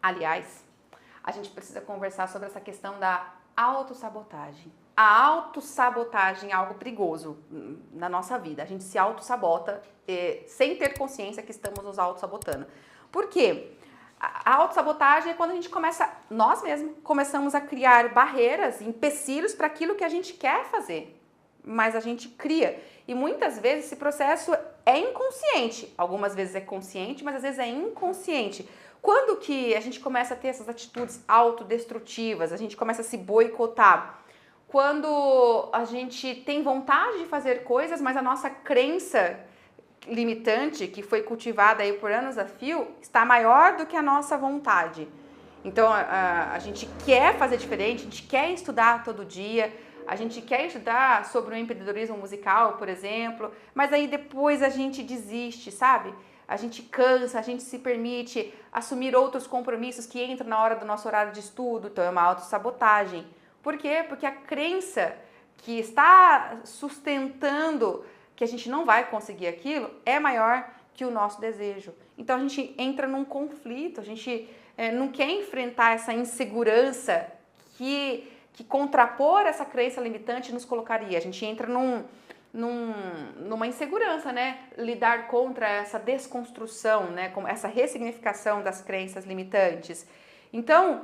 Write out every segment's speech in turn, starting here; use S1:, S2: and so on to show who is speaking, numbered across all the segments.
S1: Aliás, a gente precisa conversar sobre essa questão da autossabotagem. A autossabotagem é algo perigoso na nossa vida. A gente se autossabota sem ter consciência que estamos nos autossabotando. Por quê? A autossabotagem é quando a gente começa, nós mesmos, começamos a criar barreiras, empecilhos para aquilo que a gente quer fazer. Mas a gente cria. E muitas vezes esse processo é inconsciente. Algumas vezes é consciente, mas às vezes é inconsciente. Quando que a gente começa a ter essas atitudes autodestrutivas, a gente começa a se boicotar? Quando a gente tem vontade de fazer coisas, mas a nossa crença limitante, que foi cultivada aí por anos a fio, está maior do que a nossa vontade. Então a gente quer fazer diferente, a gente quer estudar todo dia, a gente quer estudar sobre o empreendedorismo musical, por exemplo, mas aí depois a gente desiste, sabe? A gente cansa, a gente se permite assumir outros compromissos que entram na hora do nosso horário de estudo, então é uma autossabotagem. Por quê? Porque a crença que está sustentando que a gente não vai conseguir aquilo é maior que o nosso desejo. Então a gente entra num conflito, a gente não quer enfrentar essa insegurança que contrapor essa crença limitante nos colocaria. A gente entra numa insegurança, né? Lidar contra essa desconstrução, né? Com essa ressignificação das crenças limitantes. Então,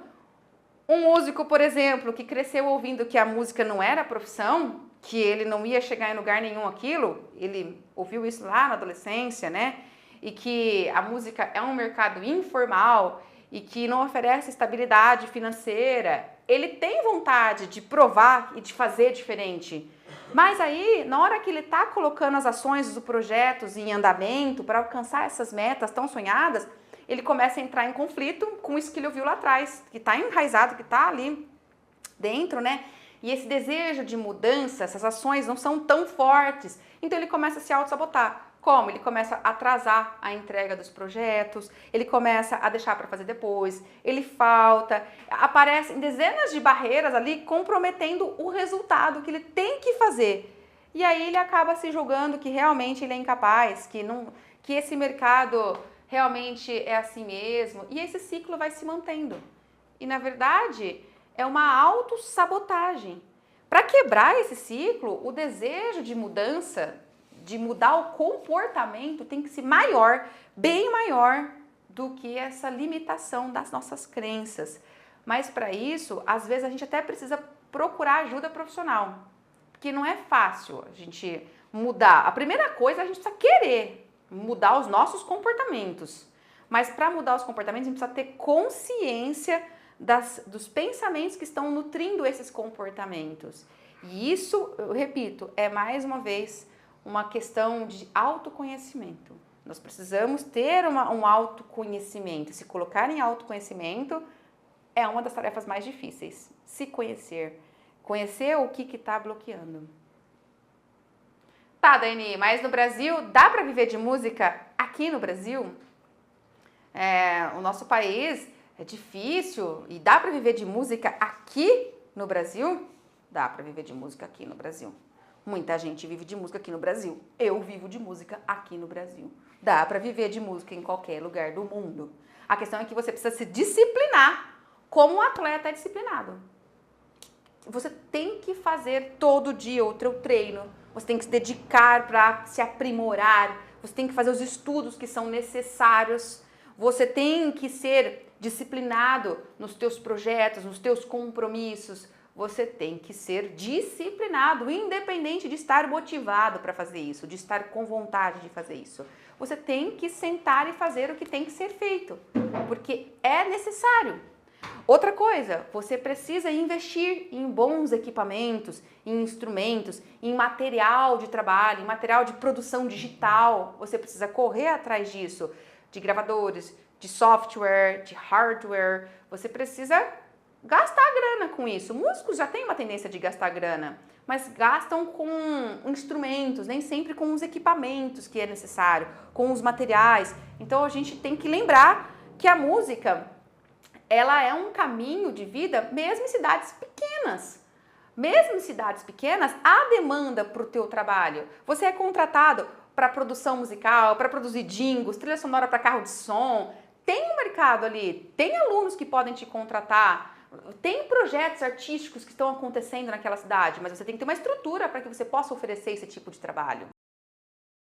S1: um músico, por exemplo, que cresceu ouvindo que a música não era a profissão, que ele não ia chegar em lugar nenhum aquilo, ele ouviu isso lá na adolescência, né? E que a música é um mercado informal e que não oferece estabilidade financeira, ele tem vontade de provar e de fazer diferente. Mas aí, na hora que ele está colocando as ações, os projetos em andamento para alcançar essas metas tão sonhadas, ele começa a entrar em conflito com isso que ele ouviu lá atrás, que está enraizado, que está ali dentro, né? E esse desejo de mudança, essas ações não são tão fortes, então ele começa a se auto-sabotar. Como? Ele começa a atrasar a entrega dos projetos, ele começa a deixar para fazer depois, ele falta, aparecem dezenas de barreiras ali comprometendo o resultado que ele tem que fazer. E aí ele acaba se julgando que realmente ele é incapaz, que esse mercado realmente é assim mesmo, e esse ciclo vai se mantendo. E na verdade é uma autossabotagem. Para quebrar esse ciclo, o desejo de mudança, de mudar o comportamento tem que ser maior, bem maior do que essa limitação das nossas crenças. Mas para isso, às vezes a gente até precisa procurar ajuda profissional, porque não é fácil a gente mudar. A primeira coisa, a gente precisa querer mudar os nossos comportamentos. Mas para mudar os comportamentos, a gente precisa ter consciência dos pensamentos que estão nutrindo esses comportamentos. E isso, eu repito, é mais uma vez uma questão de autoconhecimento. Nós precisamos ter um autoconhecimento. Se colocar em autoconhecimento é uma das tarefas mais difíceis. Se conhecer. Conhecer o que está bloqueando. Tá, Dani, mas no Brasil, dá para viver de música aqui no Brasil? O nosso país é difícil e dá para viver de música aqui no Brasil? Dá para viver de música aqui no Brasil. Muita gente vive de música aqui no Brasil. Eu vivo de música aqui no Brasil. Dá para viver de música em qualquer lugar do mundo. A questão é que você precisa se disciplinar como um atleta é disciplinado. Você tem que fazer todo dia o teu treino. Você tem que se dedicar para se aprimorar. Você tem que fazer os estudos que são necessários. Você tem que ser disciplinado nos teus projetos, nos teus compromissos. Você tem que ser disciplinado, independente de estar motivado para fazer isso, de estar com vontade de fazer isso. Você tem que sentar e fazer o que tem que ser feito, porque é necessário. Outra coisa, você precisa investir em bons equipamentos, em instrumentos, em material de trabalho, em material de produção digital. Você precisa correr atrás disso, de gravadores, de software, de hardware. Você precisa gastar grana com isso. Músicos já têm uma tendência de gastar grana, mas gastam com instrumentos, nem sempre com os equipamentos que é necessário, com os materiais. Então a gente tem que lembrar que a música, ela é um caminho de vida mesmo em cidades pequenas. Mesmo em cidades pequenas, há demanda para o teu trabalho. Você é contratado para produção musical, para produzir jingles, trilha sonora para carro de som. Tem um mercado mercado ali, tem alunos que podem te contratar, tem projetos artísticos que estão acontecendo naquela cidade, mas você tem que ter uma estrutura para que você possa oferecer esse tipo de trabalho.